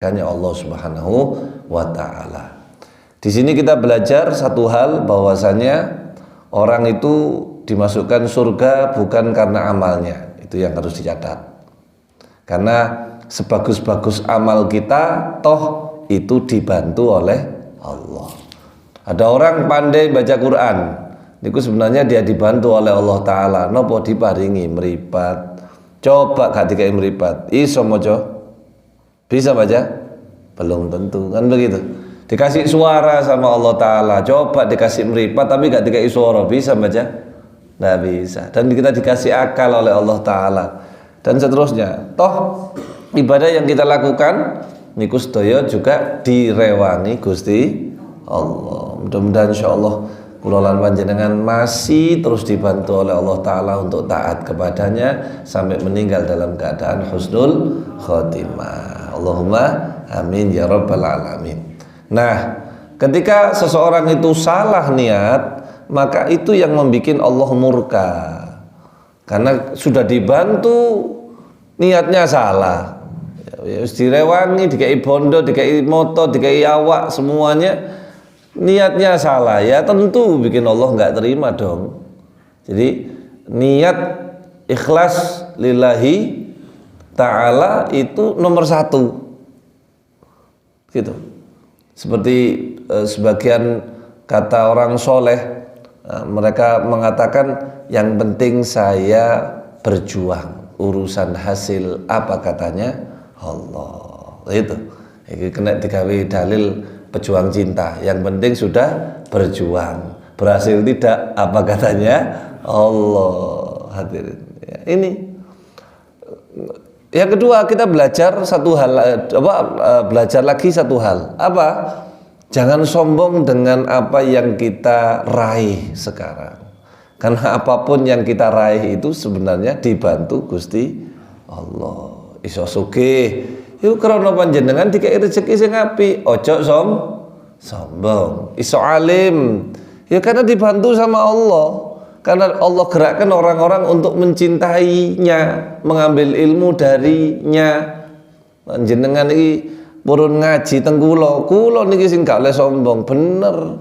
hanya Allah Subhanahu wa taala. Di sini kita belajar satu hal, bahwasanya orang itu dimasukkan surga bukan karena amalnya. Itu yang harus dicatat. Karena sebagus-bagus amal kita, toh itu dibantu oleh Allah. Ada orang pandai baca Quran, itu sebenarnya dia dibantu oleh Allah taala. Nopo diparingi meripat. Coba gak dikai meripat, iso mojo? Bisa baca? Belum tentu, kan begitu. Dikasih suara sama Allah taala, coba dikasih meripat tapi gak dikai suara, bisa baca? Nggak bisa. Dan kita dikasih akal oleh Allah taala dan seterusnya. Toh ibadah yang kita lakukan niku sedaya juga direwangi Gusti Allah. Mudah-mudahan insyaallah kula lan panjenengan masih terus dibantu oleh Allah taala untuk taat kepadanya sampai meninggal dalam keadaan husnul khotimah. Allahumma amin ya rabbal alamin. Nah, ketika seseorang itu salah niat, maka itu yang membuat Allah murka. Karena sudah dibantu, niatnya salah. Ya, direwangi, dikai bondo, dikai moto, dikai awak, semuanya niatnya salah. Ya tentu bikin Allah nggak terima dong. Jadi niat ikhlas lillahi ta'ala itu nomor satu. Gitu. Seperti sebagian kata orang soleh, mereka mengatakan yang penting saya berjuang, urusan hasil apa katanya Allah. Itu kena digawe dalil pejuang cinta, yang penting sudah berjuang, berhasil tidak apa katanya Allah. Hadirin ya, ini yang kedua, kita belajar satu hal, belajar lagi satu hal, apa? Jangan sombong dengan apa yang kita raih sekarang. Karena apapun yang kita raih itu sebenarnya dibantu Gusti Allah. Iso sugih, iku krana panjenengan dikai rezeki sing apik, ojo sombong. Iso alim, ya karena dibantu sama Allah. Karena Allah gerakkan orang-orang untuk mencintainya, mengambil ilmu darinya. Jenengan iki purun ngaji teng kula niki sing gak oleh sombong, bener.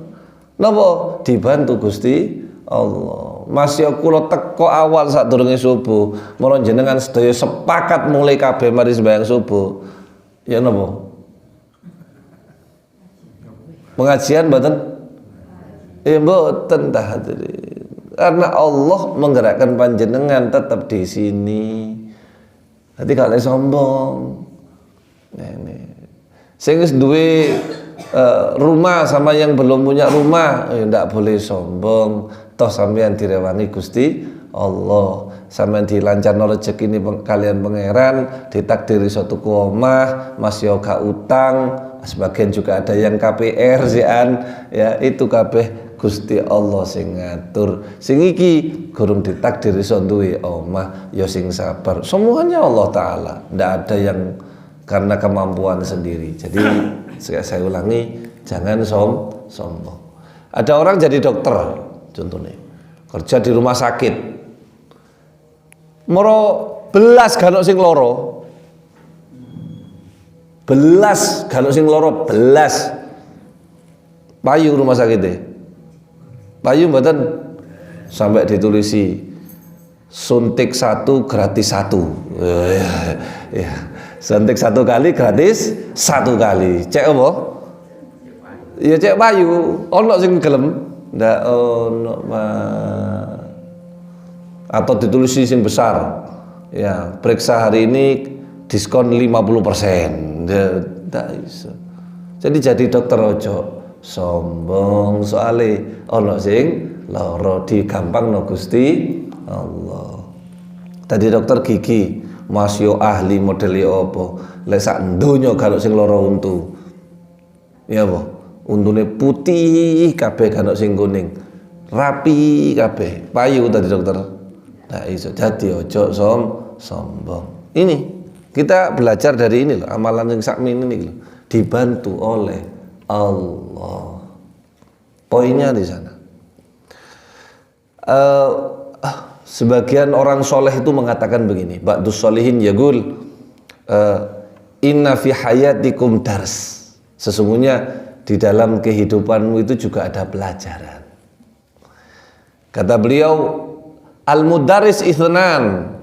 Napa? Dibantu Gusti Allah. Masih kula teko awal sadurunge subuh, marang jenengan sedaya sepakat mulai kabeh mari sembahyang subuh. Ya napa? Pengajian mboten? Mboten tah hadirin. Karena Allah menggerakkan panjenengan tetap di sini. Nanti kalau sombong, ini. Sing wis duwe rumah sama yang belum punya rumah, ya ndak boleh sombong. Toh sampean direwangi Gusti Allah, sampean dilancarno rezeki ini kalian pangeran, ditakdiri suatu omah, Mas yoga utang, sebagian juga ada yang KPR sian, ya itu kabeh Gusti Allah sing ngatur. Sing iki gurung ditakdir iso duwe omah ya sing sabar. Semuanya Allah taala. Ndak ada yang karena kemampuan sendiri. Jadi saya ulangi, jangan sombong. Ada orang jadi dokter contohnya, kerja di rumah sakit. Moro belas ganok sing loro. Belas ganok sing loro, belas. Payu rumah sakitnya. Payu mboten sampai ditulisi suntik 1 gratis 1. Ya. Suntik 1 kali gratis 1 kali. Cek apa? Ya cek payu. Ono sing gelem? Ndak ono, Mas. Atau ditulisi sing besar. Ya, periksa hari ini diskon 50%. Ndak iso. Jadi dokter ojo sombong soale ono sing lara digampangno Gusti Allah. Tadi dokter gigi, Mas yo ahli modeli apa? Lek sak donya gak sing lara untu. Ya apa? Untune putih kabeh gak sing kuning. Rapi kabeh. Payu tadi dokter. Nah iso dadi ojo sombong. Ini kita belajar dari ini loh, amalan yang sakmini ini loh, dibantu oleh Allah. Poinnya di sana. Sebagian orang soleh itu mengatakan begini, ba'dus solihin yaqul Inna fi hayatikum dars. Sesungguhnya di dalam kehidupanmu itu juga ada pelajaran. Kata beliau, al-mudaris ithnan.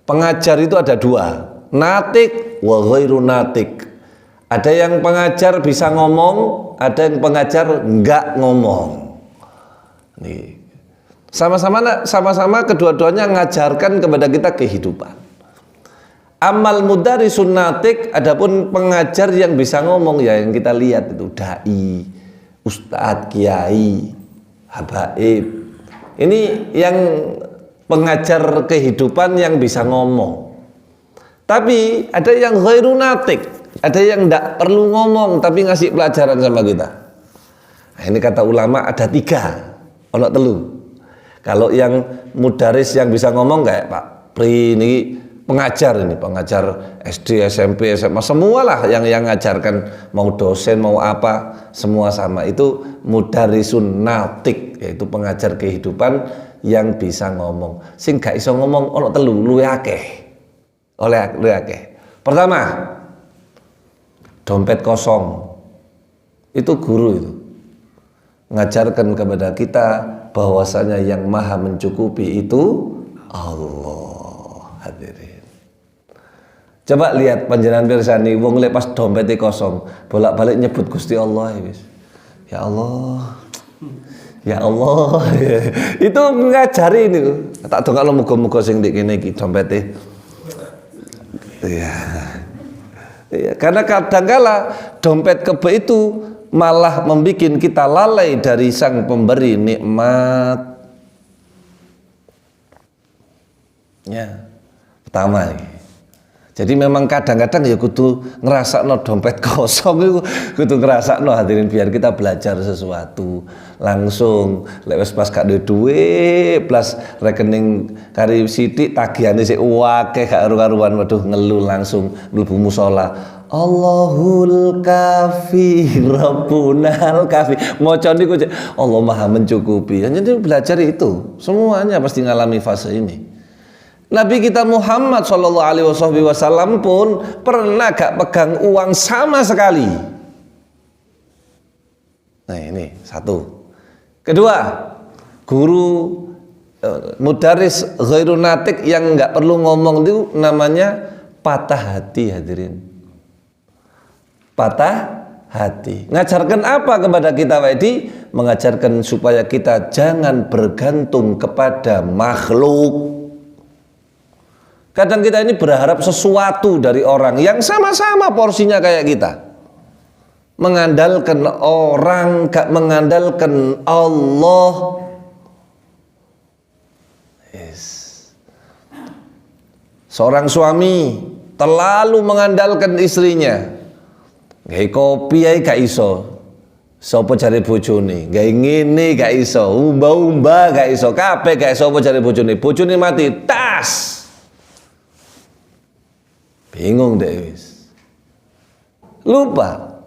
Pengajar itu ada dua, natik wa ghairu natik. Ada yang pengajar bisa ngomong, ada yang pengajar enggak ngomong. Nih. Sama-sama kedua-duanya ngajarkan kepada kita kehidupan. Amal mudarisun natik, adapun pengajar yang bisa ngomong ya yang kita lihat itu dai, ustadz, kiai, habaib. Ini yang pengajar kehidupan yang bisa ngomong. Tapi ada yang ghairu natik, ada yang tidak perlu ngomong tapi ngasih pelajaran sama kita. Nah, ini kata ulama ada tiga, ono telu. Kalau yang mudaris yang bisa ngomong kayak Pak Pri ini pengajar SD, SMP, SMA, semualah yang ngajarkan, mau dosen mau apa semua sama. Itu mudarisun natik, yaitu pengajar kehidupan yang bisa ngomong. Sing gak iso ngomong ono telu luwih akeh. Luwih akeh. Pertama, dompet kosong. Itu guru itu. Ngajarkan kepada kita bahwasanya yang maha mencukupi itu Allah. Hadirin, coba lihat panjenengan pirsani wong lek pas dompetnya kosong bolak-balik nyebut Gusti Allah ya Allah ya Allah itu ngajari ini tak dongakno muga-muga sing ndek kene iki dompete ya. Karena kadangkala dompet kebe itu malah membuat kita lalai dari sang pemberi nikmat. Ya, pertama. Jadi memang kadang-kadang ya kudu ngerasakno dompet kosong itu kudu ngerasakno hadirin biar kita belajar sesuatu langsung. Lek wis pas gak duwe plus rekening kari sithik tagihane sik akeh gak karu-karuan waduh ngeluh langsung mlebu musala. Allahul kafi Rabbunal kafi. Maca niku Allah Maha mencukupi. Jadi belajar itu semuanya pasti ngalami fase ini. Nabi kita Muhammad Shallallahu Alaihi Wasallam pun pernah gak pegang uang sama sekali. Nah ini satu. Kedua, guru mudaris ghairu natik yang gak perlu ngomong itu namanya patah hati hadirin. Patah hati. Ngajarkan apa kepada kita Wadi? Mengajarkan supaya kita jangan bergantung kepada makhluk. Kadang kita ini berharap sesuatu dari orang yang sama-sama porsinya kayak kita. Mengandalkan orang, gak mengandalkan Allah. Yes. Seorang suami terlalu mengandalkan istrinya. Gawe kopi ae gak iso. Sopo cari bojone, gawe ngene gak iso, umba-umba gak iso, kabeh gak iso apa cari bojone. Bojone mati, tas. Bingung deh wis. Lupa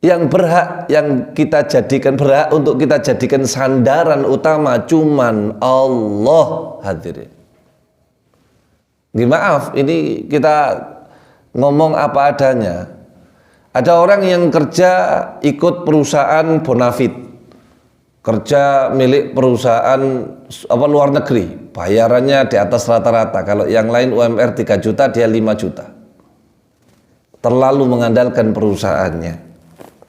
yang berhak yang kita jadikan berhak untuk kita jadikan sandaran utama cuman Allah hadirin. Maaf, ini kita ngomong apa adanya. Ada orang yang kerja ikut perusahaan bonafit, kerja milik perusahaan luar negeri, bayarannya di atas rata-rata. Kalau yang lain UMR 3 juta, dia 5 juta. Terlalu mengandalkan perusahaannya,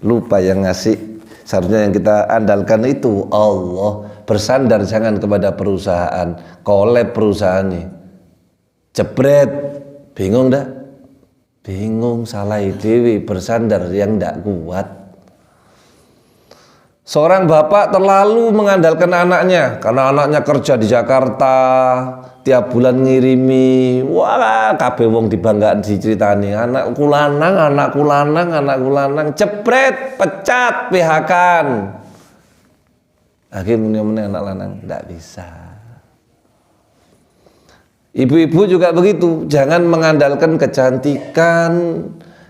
lupa yang ngasih. Seharusnya yang kita andalkan itu Allah. Bersandar jangan kepada perusahaan, kolab perusahaannya, jebret, bingung dah. Bingung, salah dewi, bersandar yang tidak kuat. Seorang bapak terlalu mengandalkan anaknya karena anaknya kerja di Jakarta, tiap bulan ngirimi, wah kabeh wong dibanggakan diceritani, anakku lanang, jepret, pecat, PHK-an. Akhirnya anak lanang tidak bisa. Ibu-ibu juga begitu, jangan mengandalkan kecantikan.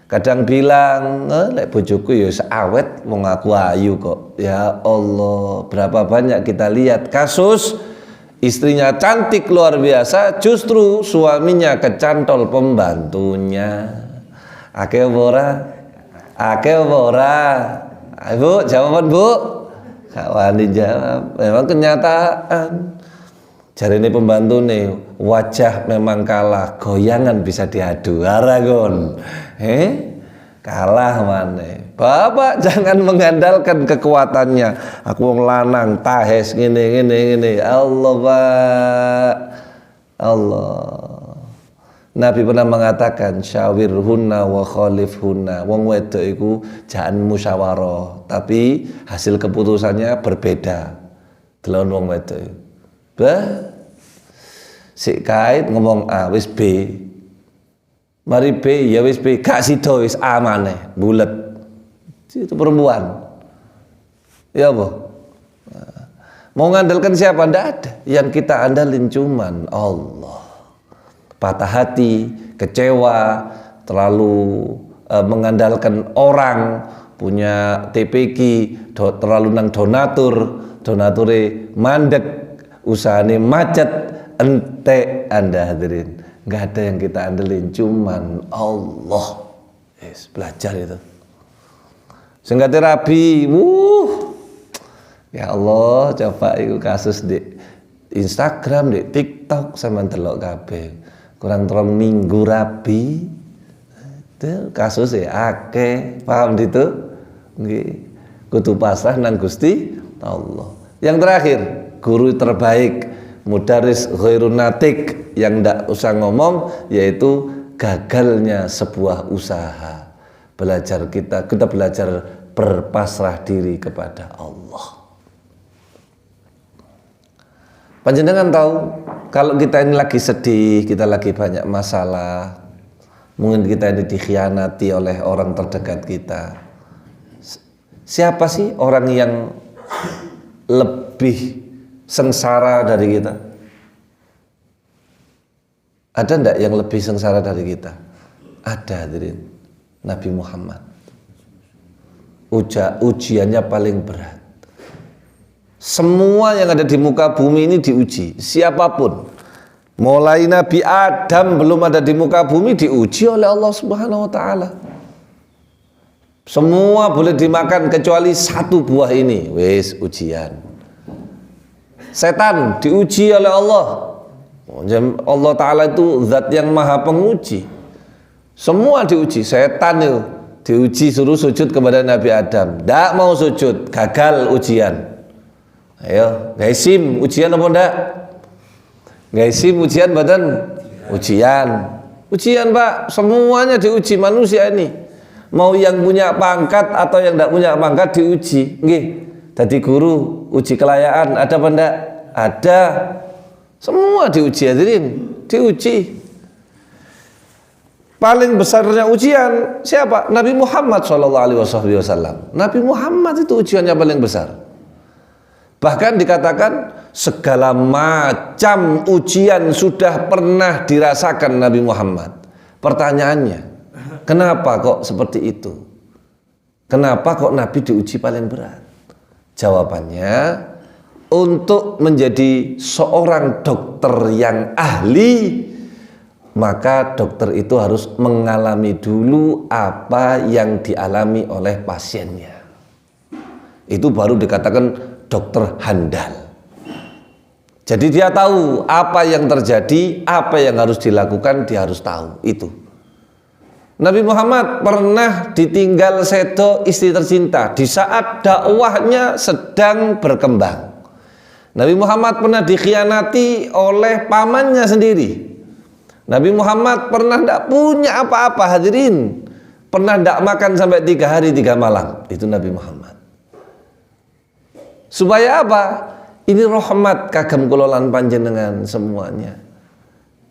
Kadang bilang, lek bojoku ya awet, wong aku ayu kok. Ya Allah, berapa banyak kita lihat kasus istrinya cantik luar biasa, justru suaminya kecantol pembantunya. Akeh apa ora? Akeh apa ora? Bu, jawaban Bu. Gak wani jawab. Memang kenyataan. Jari ini pembantu nih, wajah memang kalah, goyangan bisa diadu. Aragon, kalah mana? Bapak jangan mengandalkan kekuatannya. Aku wong lanang, tahes gini. Allah Pak, Allah. Nabi pernah mengatakan syawirhunna wa khalifhunna. Wong wedok iku jangan musyawarah, tapi hasil keputusannya berbeda. Delon wong wedok. Bah, si kait ngomong A wis B, mari B ya wis B, gak sido wis A maneh, bulet. Itu perempuan, ya boh. Mau ngandalkan siapa? Ndak ada. Yang kita andalin cuman Allah. Patah hati, kecewa, terlalu mengandalkan orang, punya TPQ, terlalu nang donature mandek. Usahane macet, ente Anda hadirin. Nggak ada yang kita andelin, cuman Allah. Yes, belajar itu. Senggate rabi, ya Allah, coba itu kasus di Instagram, di TikTok sama delok kabeh. Kurang terong minggu rabi. Itu kasus akeh, paham itu? Nggih. Kudu pasrah nang Gusti Allah. Yang terakhir, guru terbaik, mudaris ghairun natik, yang ndak usah ngomong, yaitu gagalnya sebuah usaha. Kita belajar berpasrah diri kepada Allah. Panjenengan tahu, kalau kita ini lagi sedih, kita lagi banyak masalah, mungkin kita ini dikhianati oleh orang terdekat kita. Siapa sih orang yang lebih sengsara dari kita? Ada enggak yang lebih sengsara dari kita? Ada, hadirin. Nabi Muhammad. Ujiannya paling berat. Semua yang ada di muka bumi ini diuji, siapapun. Mulai Nabi Adam belum ada di muka bumi diuji oleh Allah Subhanahu wa taala. Semua boleh dimakan kecuali satu buah ini, wis ujian. Setan diuji oleh Allah. Allah Ta'ala itu zat yang maha penguji. Semua diuji. Setan itu diuji, suruh sujud kepada Nabi Adam, tidak mau sujud, gagal ujian. Ayo, gaisim ujian apa enggak? Gaisim ujian badan? Ujian Pak, semuanya diuji manusia ini. Mau yang punya pangkat atau yang tidak punya pangkat diuji. Nggih. Tadi guru uji kelayaan ada apa enggak? Ada. Semua diuji, hadirin, diuji. Paling besarnya ujian siapa? Nabi Muhammad SAW. Nabi Muhammad itu ujiannya paling besar. Bahkan dikatakan segala macam ujian sudah pernah dirasakan Nabi Muhammad. Pertanyaannya, kenapa kok seperti itu? Kenapa kok Nabi diuji paling berat? Jawabannya, untuk menjadi seorang dokter yang ahli, maka dokter itu harus mengalami dulu apa yang dialami oleh pasiennya. Itu baru dikatakan dokter handal. Jadi dia tahu apa yang terjadi, apa yang harus dilakukan, dia harus tahu itu. Nabi Muhammad pernah ditinggal sedo istri tercinta di saat dakwahnya sedang berkembang. Nabi Muhammad pernah dikhianati oleh pamannya sendiri. Nabi Muhammad pernah tidak punya apa-apa, hadirin. Pernah tidak makan sampai 3 hari 3 malam. Itu Nabi Muhammad. Supaya apa? Ini rahmat kagem kulolan panjenengan semuanya.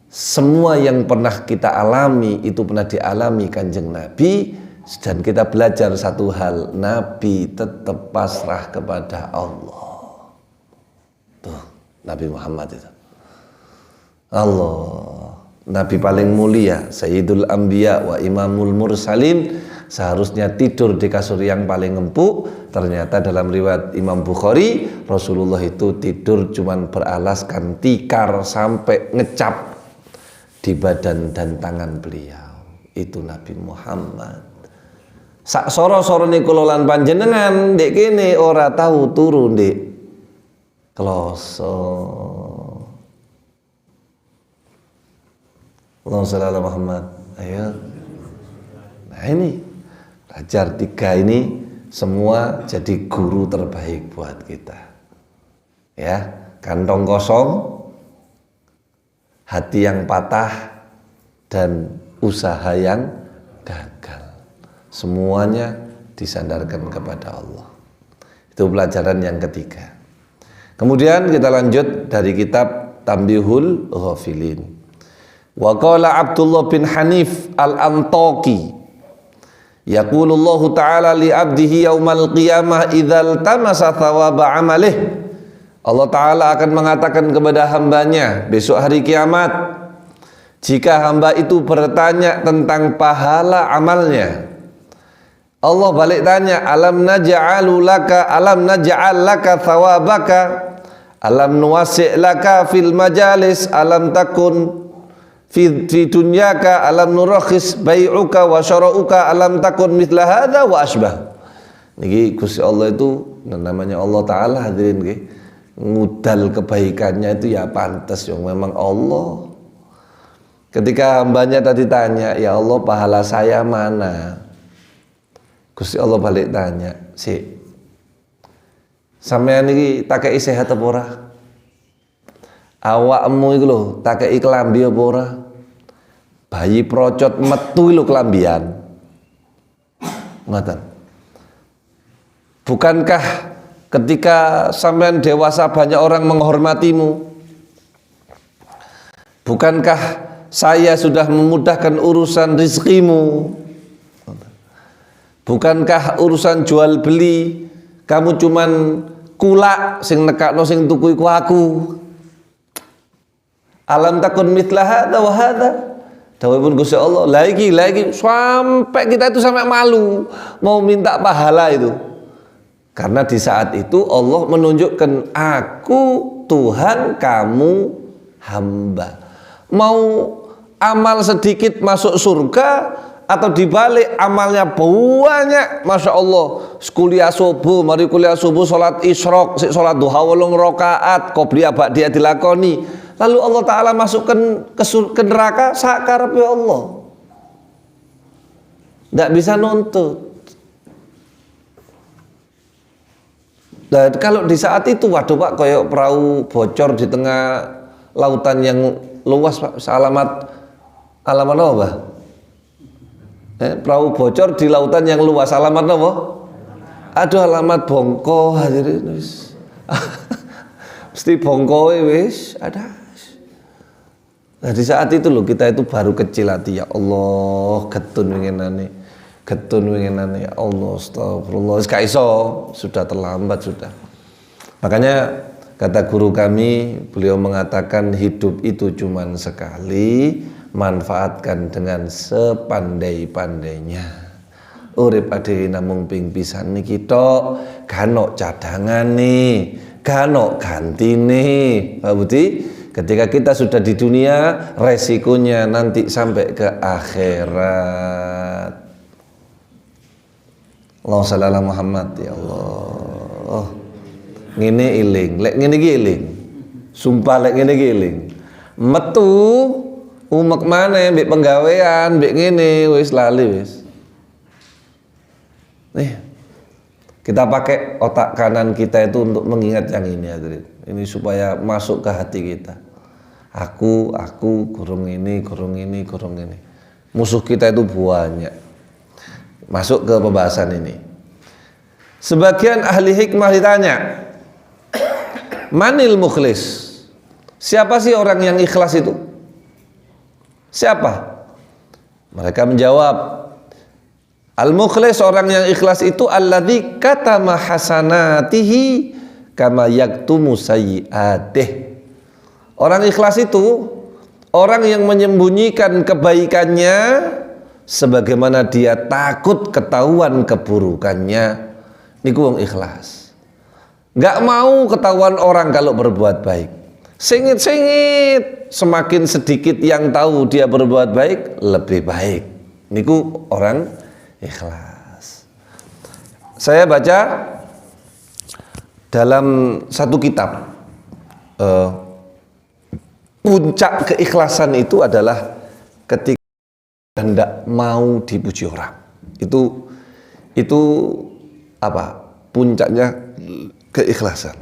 Semua yang pernah kita alami itu pernah dialami Kanjeng Nabi, dan kita belajar satu hal, Nabi tetap pasrah kepada Allah. Tuh, Nabi Muhammad itu. Allah, Nabi paling mulia, Sayyidul Anbiya wa Imamul Mursalin, seharusnya tidur di kasur yang paling empuk. Ternyata dalam riwayat Imam Bukhari, Rasulullah itu tidur cuman beralaskan tikar sampai ngecap di badan dan tangan beliau. itu Nabi Muhammad. Sak soro-sorone kula lan panjenengan ndek kene ora tahu turu ndek kloso. Allahumma shalli ala Muhammad. Ayo. Nah ini belajar 3 ini semua jadi guru terbaik buat kita. Ya, kantong kosong, hati yang patah, dan usaha yang gagal. Semuanya disandarkan kepada Allah. Itu pelajaran yang ketiga. Kemudian kita lanjut dari kitab Tambihul Ghafilin. Wa qala Abdullah bin Hanif al-Antaqi, yaqulullahu ta'ala li 'abdihi yaumal qiyamah idzal tamasa thawaba 'amalih. Allah Ta'ala akan mengatakan kepada hambanya besok hari kiamat, jika hamba itu bertanya tentang pahala amalnya, Allah balik tanya, alam naj'al laka thawabaka, alam nuwasi' laka fil majalis, alam takun fi dunyaka, alam nurakhis bai'uka wa syara'uka, alam takun mithla hadza wa asbah. Niki Gusti Allah itu namanya Allah Ta'ala, hadirin nggih, ngudal kebaikannya itu ya pantas yang memang Allah. Ketika hambanya tadi tanya, ya Allah pahala saya mana? Gusti Allah balik tanya, sampean iki tak kei sehat apa ora? Awakmu iku lho tak kei kelambi apa ora? Bayi procot metu lho kelambian. Ngoten. Bukankah ketika sampean dewasa banyak orang menghormatimu? Bukankah saya sudah memudahkan urusan rizkimu? Bukankah urusan jual beli kamu cuman kulak sing nekakno sing tuku iku aku? Alam takun mithla hadza wa hadza. Dawuhipun Gusti Allah, lagi sampai kita itu sampai malu mau minta pahala itu. Karena di saat itu Allah menunjukkan, aku Tuhan, kamu hamba. Mau amal sedikit masuk surga, atau dibalik amalnya banyak, masya Allah, kuliah subuh, mari kuliah subuh, sholat isyraq, sholat duha 8 rakaat, qobliyah ba'diyah dilakoni, lalu Allah Ta'ala masukkan ke neraka sakarepe Allah, tidak bisa nuntut. Dan kalau di saat itu, waduh Pak, kayak perahu bocor di tengah lautan yang luas Pak, alamat apa Pak? Perahu bocor di lautan yang luas, alamat apa? Aduh, alamat bongko, hadirin wis. Mesti bongko wis ada. Nah di saat itu loh kita itu baru kecil hati, ya Allah, getun winginane ya Allah, astagfirullah, iso, sudah terlambat sudah. Makanya kata guru kami, beliau mengatakan hidup itu cuman sekali, manfaatkan dengan sepandai-pandainya. Urip ade namung ping pisan niki tok, ganok cadangane, ganok gantine. Pak Budi, ketika kita sudah di dunia, resikonya nanti sampai ke akhirat. Allahumma shalli ala Muhammad, ya Allah. Ngene iling, lek ngene iki iling. Sumpah lek ngene iki iling. Metu umek mana mbek penggawean mbek ngene wis lali wis. Nih, kita pakai otak kanan kita itu untuk mengingat yang ini, hadirin. Ini supaya masuk ke hati kita. Aku kurung ini. Musuh kita itu banyak. Masuk ke pembahasan ini. Sebagian ahli hikmah ditanya, manil mukhlis? Siapa sih orang yang ikhlas itu? Siapa? Mereka menjawab, al-mukhlis, orang yang ikhlas itu alladzi katama hasanatihi kama yaktumu sayyi'atih. Orang ikhlas itu orang yang menyembunyikan kebaikannya sebagaimana dia takut ketahuan keburukannya. Niku wong ikhlas. Enggak mau ketahuan orang kalau berbuat baik. Singit-singit, semakin sedikit yang tahu dia berbuat baik, lebih baik. Niku orang ikhlas. Saya baca dalam satu kitab, puncak keikhlasan itu adalah ketika hendak mau dipuji orang. Itu apa? Puncaknya keikhlasan.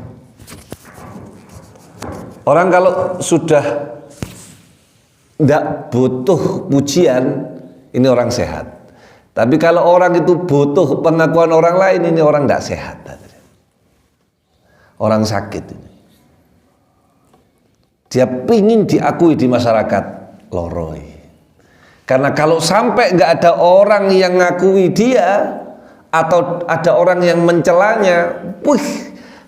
Orang kalau sudah tidak butuh pujian, ini orang sehat. Tapi kalau orang itu butuh pengakuan orang lain, ini orang tidak sehat. Orang sakit ini. Dia pingin diakui di masyarakat, loroi. Karena kalau sampai nggak ada orang yang ngakui dia, atau ada orang yang mencelanya,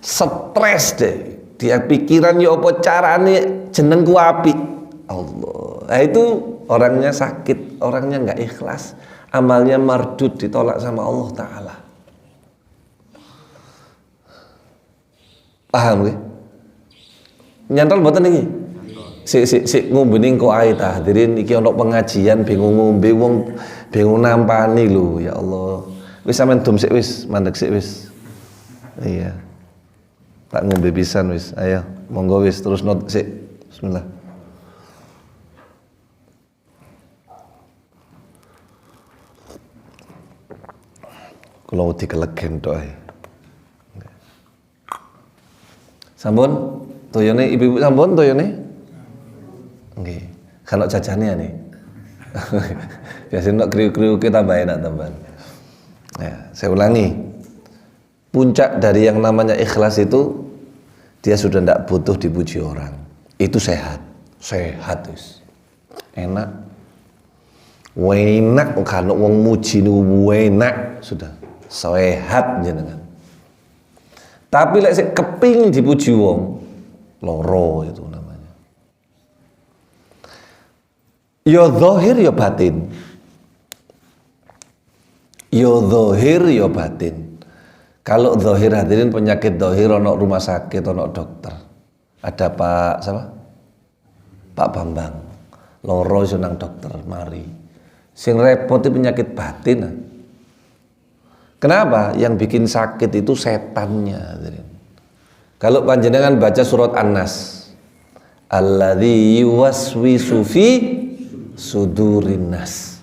stres deh. Dia pikiran ya apa carane jenengku api. Allah. Nah, itu orangnya sakit, orangnya nggak ikhlas, amalnya mardud, ditolak sama Allah Ta'ala. Paham gak? Nyantol mboten iki? Sik ngombening kok ae ta. Hadirin iki ana pengajian bingung ngombe wong bingung nampani lho, ya Allah. Wis sampean dum sik wis, mandek sik wis. Iya. Tak ngombe pisan wis. Ayo, monggo wis terus not sik. Bismillah. Kalau dikelegen tok ae. Sampun toyone ibu-ibu sampun toyone? Nggih. Kalau jajane nih. Biasanya nak kriuk-kriuk kita tambah enak teman. Ya, saya ulangi. Puncak dari yang namanya ikhlas itu dia sudah tidak butuh dipuji orang. Itu sehat. Sehat wis. Enak. Enak kan wong muji niku enak sudah. Sehat jenengan. Tapi lek sik kepingin dipuji wong, loro itu namanya. Ya zahir ya batin. Ya zahir ya batin. Kalau zahir hadirin penyakit zahir ono rumah sakit, ono dokter. Ada Pak siapa? Pak Bambang. Loro iso nang dokter mari. Sing repot itu penyakit batin. Kenapa? Yang bikin sakit itu setannya. Kalau panjenengan baca surat An-Nas, alladzi yuwaswisu fi sudurin nas.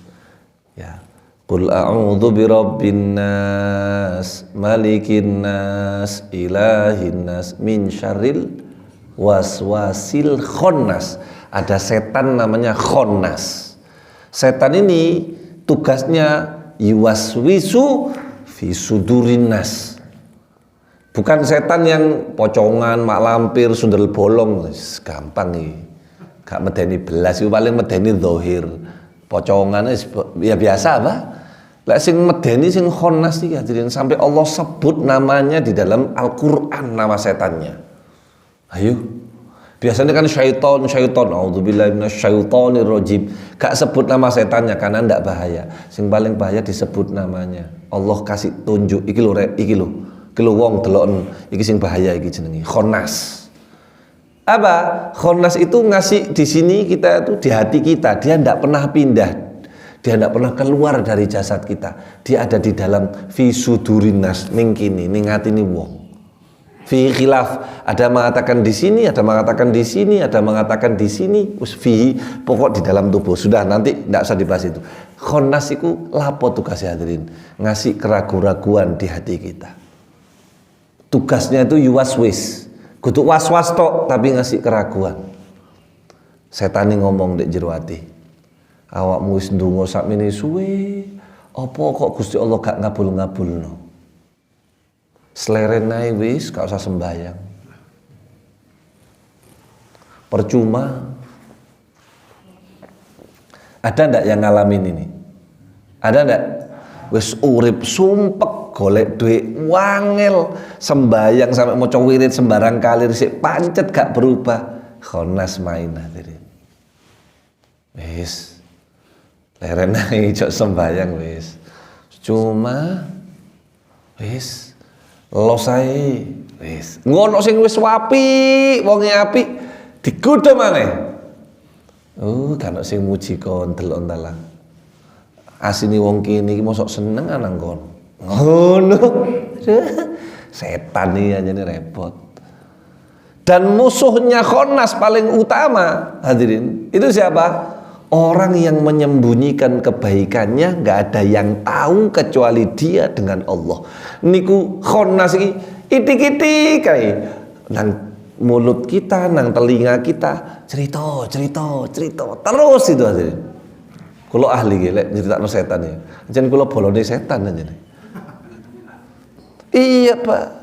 Ya. Qul a'udzu birabbin nas, malikin nas, ilahin nas, min syarril waswasil khannas. Ada setan namanya khannas. Setan ini tugasnya yuwaswisu fi sudurin nas. Bukan setan yang pocongan, mak lampir, sundel bolong, gampang nih. Gak medeni belas, itu paling medeni zahir. Pocongan ya biasa apa? Lek sing medeni sing khannas iki hadirin sampai Allah sebut namanya di dalam Al-Qur'an nama setannya. Ayo. Biasanya kan syaiton, auzubillahi minasyaitonir rajim. Gak sebut nama setannya karena ndak bahaya. Sing paling bahaya disebut namanya. Allah kasih tunjuk iki lho rek, iki lho. Iki lho wong deloken, iki sing bahaya iki jenenge khannas. Apa? Khannas itu ngasih di sini kita itu di hati kita. Dia ndak pernah pindah. Dia ndak pernah keluar dari jasad kita. Dia ada di dalam fi sudurin nas, ning kini, ning atine wong. Fi khilaf, ada mengatakan di sini, ada mengatakan di sini, ada mengatakan di sini, fi pokok di dalam tubuh. Sudah nanti tidak usah dibahas itu. Khannas itu lapo tugasnya hadirin, ngasih keraguan-raguan di hati kita. Tugasnya itu yuwaswis, kudu was-was tok tapi ngasih keraguan. Setan ngomong dek jero ati. Awakmu wis ndonga sakmene suwe, apa kok Gusti Allah gak ngabul-ngabulno? Seleren naik wis, gak usah sembahyang. Percuma. Ada ndak yang ngalamin ini? Ada ndak? Wis urip sumpek golek duit wangel, sembahyang sampai maca wirid sembarang kali sik pancet gak berubah. Khannas main hadirin. Wis. Leren naik jok sembahyang wis. Cuma wis los ae wis ngono sing wis apik wonge apik digodha maneh kan sing muji kon delok dalan asini wong kene iki mosok seneng nang kono. Ngono. Setan iki anjene repot. Dan musuhnya Khonnas paling utama, hadirin, itu siapa? Orang yang menyembunyikan kebaikannya, nggak ada yang tahu kecuali dia dengan Allah. Niku Khonnas iki itik-itik kae nang mulut kita, nang telinga kita, cerita terus itu hadirin. Kulo ahli lek nyeritakno setan ya. Jan kulo bolone setan aja nih. Iya, Pak.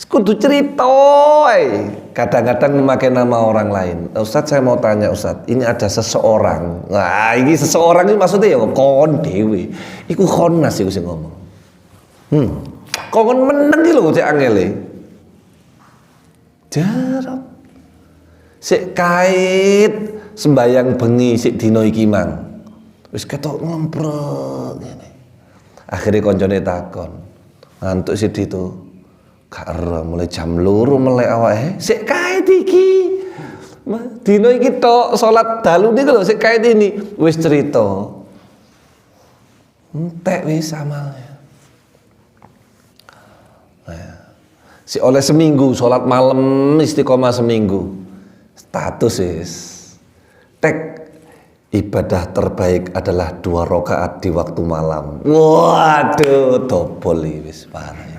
Kudu cerita, kadang-kadang memakai nama orang lain. Ustadz, saya mau tanya Ustadz, ini ada seseorang. Nah, ini seseorang ini maksudnya ya kon dewe. Iku Khonnas iku sing ngomong. Kon meneng iki lho cek angele. Jarap. Sik kait sembayang bengi sik dina iki mang. Wis ketok ngomprok ngene. Akhire koncone takon. Ngantuk sik itu. Karo mulai jam 2 melek awake sik kae iki. Dino iki tok salat dalu niku lho sik kae ini wis cerita. Entek wis amalnya. Si oleh seminggu salat malam istiqomah seminggu. Status wis. Tek ibadah terbaik adalah 2 rakaat di waktu malam. Waduh, dobol wis parah.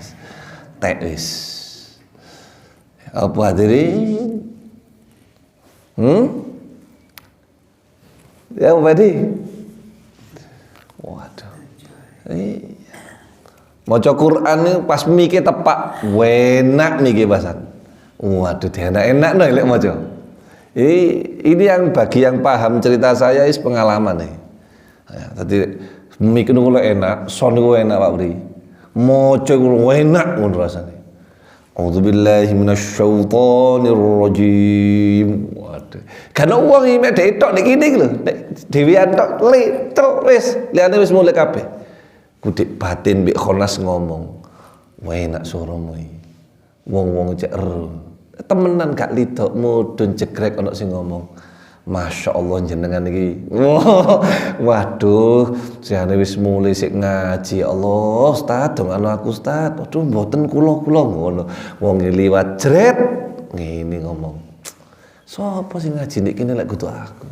Wis. Apa hadirin? Ya Badi. Waduh. Maca Quran ini pas miki tepak, enak miki bahasan. Waduh, enak no lek maca. Ini yang bagi yang paham cerita saya is pengalaman nih. Ya, tadi miki niku enak, son niku enak Pak Bri. Moco enak ngono rasane. A'udzubillahi minasyaitonirrajim. Waduh. Karena wong iki mek tok nek kene iki lho, nek dhewean tok wis, liyane wis mulai kabeh. Kudik batin mbek Khonnas ngomong. Enak suaramu iki. Wong-wong cek temenan gak lidok mudun jegrek ana sing ngomong. Masya Allah jenengan iki. Waduh, jane wis mulai sik ngaji. Allah, Ustaz, dongano aku Ustaz. Aduh, mboten kula ngono. Wong liwat jret ngene ngomong. Sopo sing ngaji nek kene lek kudu aku.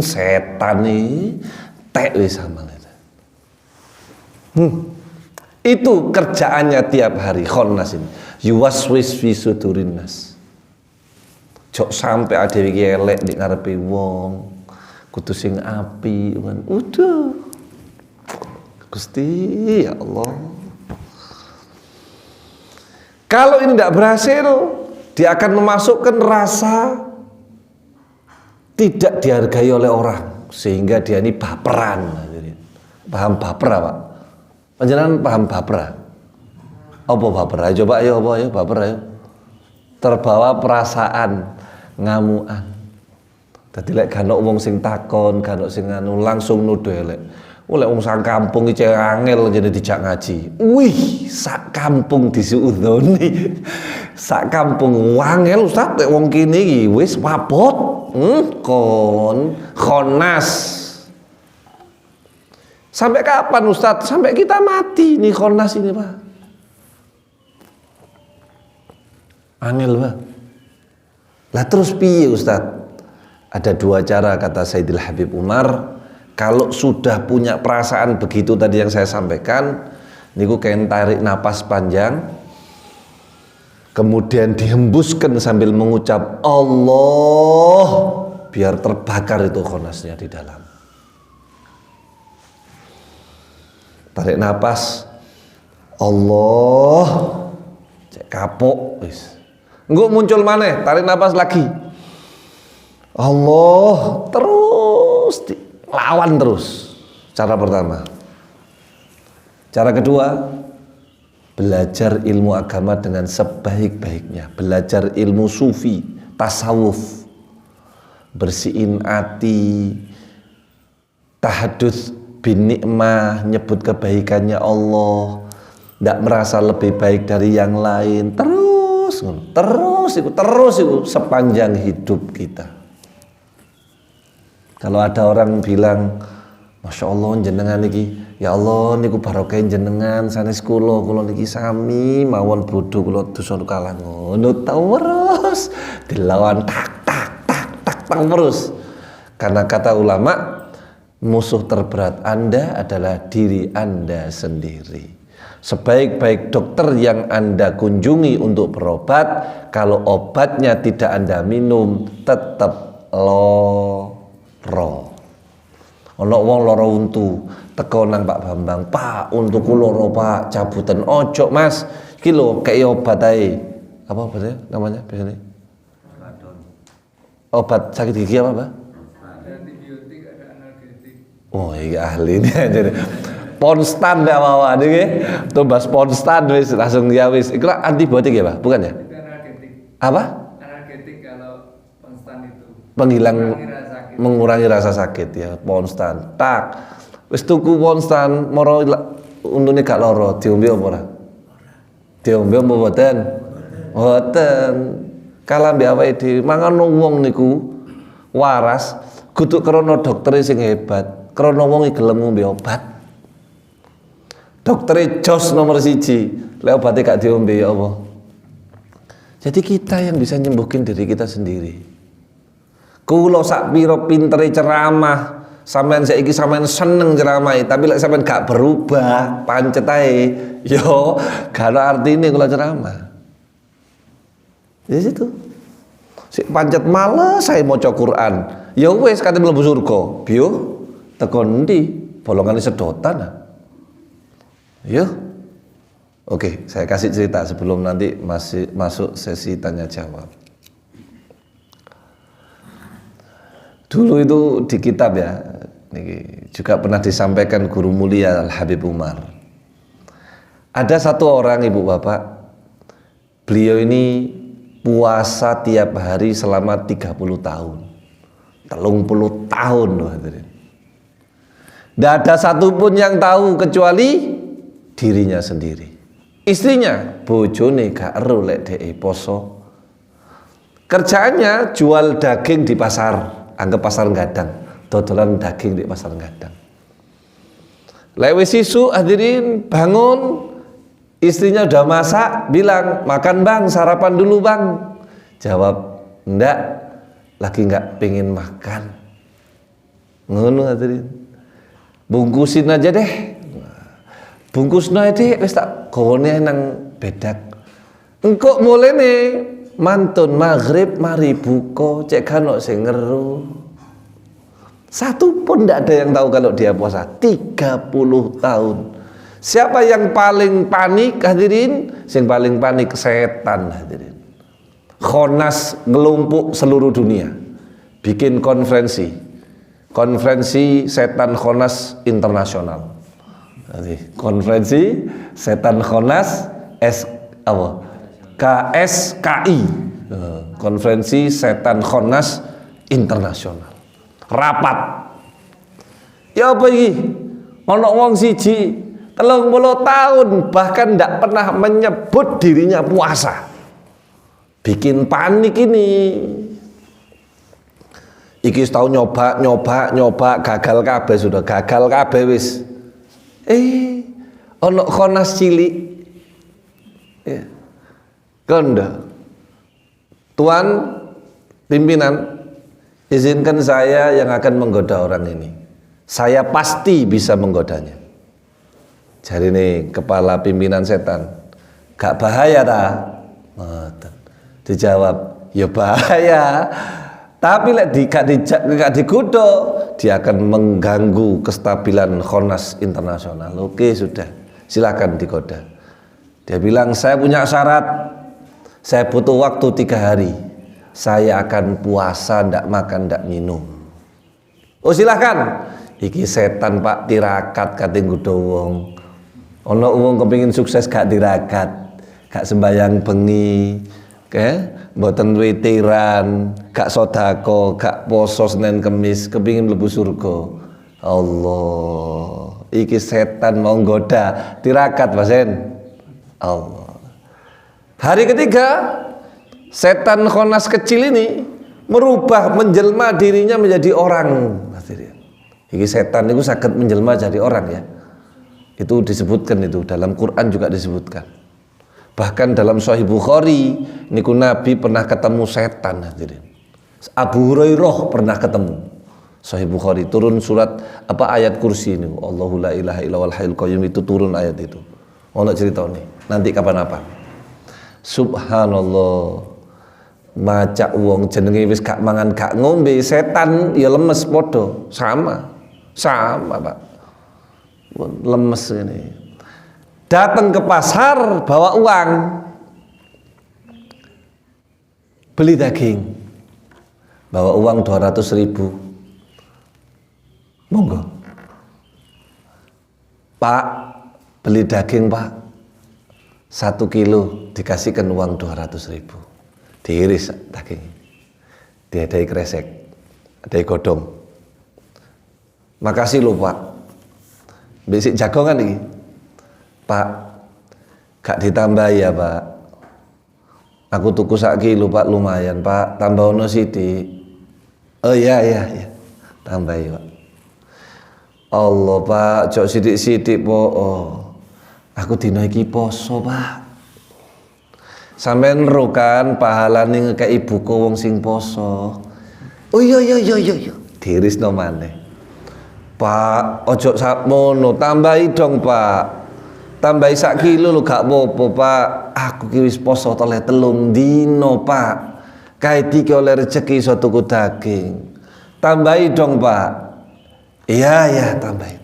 Setan iki tek wis amal itu. Itu kerjaannya tiap hari Khonnas ini. Yuwaswis fi sudurin nas. Jok sampai ada iki elek di ngarepe wong, kudu sing api kan. Udah. Gusti ya Allah. Kalau ini tidak berhasil, dia akan memasukkan rasa tidak dihargai oleh orang sehingga dia ini baperan. Paham baper Pak? Panjenengan paham baper? Apa baper? Coba ayo apa ayo baper ayo. Terbawa perasaan ngamuan. Dadi lek gak ono wong sing takon, gak ono sing anu langsung nuduh elek. Oleh wong sak kampung iki angel jane dijak ngaji. Wih, sak kampung disuudoni. Sak kampung wangel Ustaz lek wong kene iki wis wabot. Kon Khonnas. Sampai kapan Ustaz? Sampai kita mati nih Khonnas ini, Pak. Angel, Pak. Lah terus piye Ustaz? Ada 2 cara kata Sayyidil Habib Umar. Kalau sudah punya perasaan begitu tadi yang saya sampaikan, niku kayak tarik napas panjang, kemudian dihembuskan sambil mengucap Allah, biar terbakar itu Khonnasnya di dalam. Tarik napas, Allah, cek kapok, wis. Engko muncul maneh, tarik napas lagi. Allah, terus lawan terus. Cara pertama. Cara kedua, belajar ilmu agama dengan sebaik-baiknya. Belajar ilmu sufi, tasawuf. Bersihin hati, tahadduts bin nikmah, nyebut kebaikannya Allah, tidak merasa lebih baik dari yang lain. Terus itu sepanjang hidup kita. Kalau ada orang bilang, Masya Allah jenengan niki, ya Allah niku barokah jenengan sanes kula niki sami mawon bodho kula dosa kalah ngono terus dilawan tak terus. Karena kata ulama, musuh terberat Anda adalah diri Anda sendiri. Sebaik-baik dokter yang Anda kunjungi untuk berobat, kalau obatnya tidak Anda minum, tetap loro. Ono wong loro untu, teko nang Pak Bambang, Pak untuku loro Pak, cabutan ojo Mas, iki lho kei obat ae. Apa obatnya namanya biasanya? Obat sakit gigi apa Pak? Antibiotik, ada analgetik. Oh iya ahli ini jadi Ponstan ya mawon iki. Tumbas Ponstan wis langsung ya wis. Iku antibiotik ya Pak, bukan ya? Itu analgetik. Apa? Analgetik kalau konstan itu. Penghilang mengurangi rasa sakit ya, Ponstan. Tak. Wis tuku Ponstan moro untune gak loro, diombe apa ora? Diombe apa mboten? Mboten. Kalah mbek awake dhewe mangan wong niku waras kudu krana doktere sing hebat, krana wong iki gelem ngombe obat. Doktere jos nomor 1, lek obate gak diombe ya apa? Jadi kita yang bisa nyembuhin diri kita sendiri. Kulo sak piro pintere ceramah, sampean saiki sampean seneng ceramahi, tapi lek sampean gak berubah, pancet ae, yo gak ada artine kula ceramah. Di situ. Sik pancet males saya maca Quran. Ya wis kate mlebu surga. Biyo teko endi? Bolongane sedotan. Yo. Oke, saya kasih cerita sebelum nanti masuk sesi tanya jawab. Dulu itu di kitab ya, ini juga pernah disampaikan guru mulia Al Habib Umar. Ada satu orang ibu bapak, beliau ini puasa tiap hari selama 30 tahun, 30 tahun loh hadirin. Tidak ada satupun yang tahu kecuali dirinya sendiri. Istrinya, bojone gak ero lek dhek poso. Kerjaannya jual daging di pasar, anggap pasar Gadang, dodolan daging di pasar Gadang. Lek wis isu hadirin bangun, istrinya udah masak, bilang, makan bang, sarapan dulu bang. Jawab, enggak, lagi enggak pengen makan. Ngono hadirin. Bungkusin aja deh. Bungkusna deh, wis tak gawone nang bedak. Engkok mulai nih, mantun maghrib mari buka, cek kan sing ngeru. Satu pun tidak ada yang tahu kalau dia puasa 30 tahun. Siapa yang paling panik hadirin? Yang paling panik setan hadirin. Khonas ngelumpuk seluruh dunia, bikin konferensi setan Khonas internasional. Konferensi setan Khonas KSKI, konferensi setan Khonas internasional. Rapat. Ya apa iki? Ono wong siji 30 tahun bahkan tidak pernah menyebut dirinya puasa. Bikin panik ini. Iki tahu nyoba gagal kabeh, sudah gagal kabeh wis. Ono Khonas cilik. Ya. Kondo. Tuan pimpinan, izinkan saya yang akan menggoda orang ini. Saya pasti bisa menggodanya. Jadi nih kepala pimpinan setan, gak bahaya dah? Dijawab, ya bahaya. Tapi lek gak digoda, dia akan mengganggu kestabilan Khonas internasional. Oke sudah, silakan digoda. Dia bilang, saya punya syarat, saya butuh waktu 3 hari. Saya akan puasa, ndak makan, ndak minum. Oh silahkan. Iki setan pak tirakat kating nggodha wong. Ana wong kepengin sukses gak tirakat, gak sembayang bengi, mboten witiran, gak sedekah, gak poso Senin Kemis, kepengin mlebu surga. Allah, iki setan mau nggoda tirakat pasen. Allah. Hari ketiga, setan Khonas kecil ini merubah menjelma dirinya menjadi orang. Iki setan itu saged menjelma jadi orang ya. Itu disebutkan itu dalam Quran juga disebutkan. Bahkan dalam Sahih Bukhari niku Nabi pernah ketemu setan hadirin. Abu Hurairah pernah ketemu. Sahih Bukhari turun surat apa ayat kursi ini. Allahu la ilaha illallahul hayyul qayyum itu turun ayat itu. Ono cerita nih. Nanti kapan apa? Subhanallah. Macak wong jenenge wis gak mangan gak ngombe, setan ya lemes podo, sama Pak, lemes ini. Datang ke pasar bawa uang, beli daging, bawa uang 200.000, monggo Pak, beli daging Pak, 1 kilo dikasihkan uang 200.000. Diiris daging, diadai kresek, adai godong. Makasih lho Pak. Besok jagongan ini, Pak, gak ditambah ya Pak. Aku tuku 1 kilo Pak, lumayan Pak. Tambah ono sithik. Oh iya, tambah ya Pak. Allah Pak, cok sithik-sithik po. Oh. Aku dina iki poso Pak. Sampeyan ro kan pahalane ngekeki buku wong sing poso. Oh iya. Dirisno maneh. Pak, ojo sakmono, tambahi dong Pak. Tambahi 1 kilo lho gak apa-apa Pak. Aku ki wis poso oleh 3 dino Pak. Kae iki oleh rezeki iso tuku daging. Tambahi dong Pak. Iya, tambahi.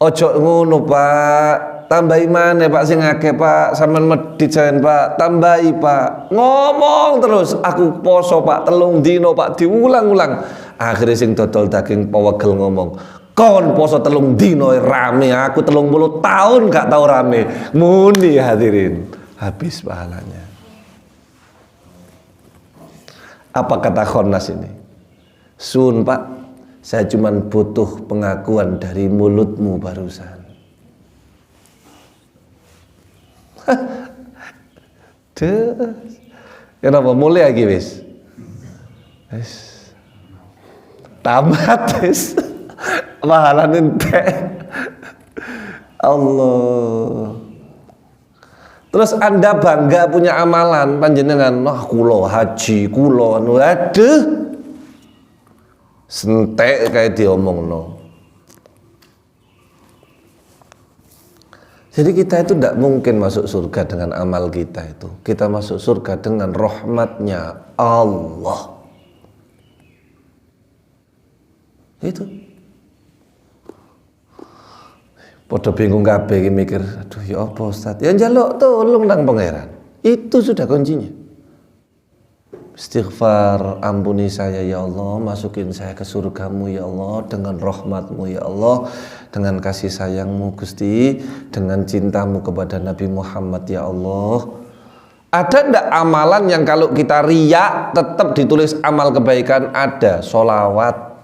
Ojo ngono Pak. Tambahi mana Pak sing akeh Pak, sampean medhit jan Pak, tambahi Pak. Ngomong terus, aku poso Pak 3 dino Pak, diulang-ulang. Akhirnya sing dodol daging pawegel ngomong, kon poso 3 dino rame, aku 30 tahun gak tau rame. Muni hadirin, habis pahalanya. Apa kata Khonnas ini? Sun Pak, saya cuma butuh pengakuan dari mulutmu barusan. Kenapa mulai lagi wis? Tamat wis. Pahala entek. Allah. Terus Anda bangga punya amalan panjenengan, wah kula haji, kula anu aduh. Sentek kayak diomongno. Jadi kita itu tidak mungkin masuk surga dengan amal kita itu. Kita masuk surga dengan rahmatnya Allah. Itu. Podo bingung kabeh mikir, aduh ya apa Ustaz? Ya njaluk tolong nang pangeran. Itu sudah kuncinya. Istighfar, ampuni saya ya Allah, masukin saya ke surgamu ya Allah, dengan rahmatmu ya Allah, dengan kasih sayangmu Gusti, dengan cintamu kepada Nabi Muhammad ya Allah. Ada ndak amalan yang kalau kita riak tetap ditulis amal kebaikan? Ada. Sholawat.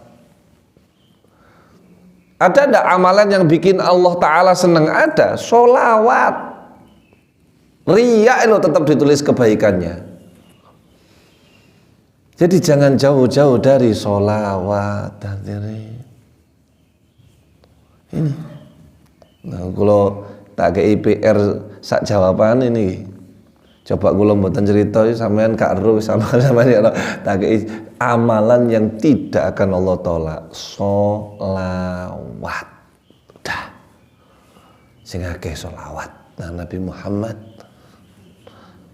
Ada ndak amalan yang bikin Allah Ta'ala senang? Ada. Sholawat. Riak itu tetap ditulis kebaikannya. Jadi jangan jauh-jauh dari sholawat dan ini. Nah, kalau tak ke IPR sak jawaban ini, coba kalau mboten cerita sampean gak ero sama ya tak ke amalan yang tidak akan Allah tolak. Sholawat. Udah. Sing akeh sholawat nang Nabi Muhammad.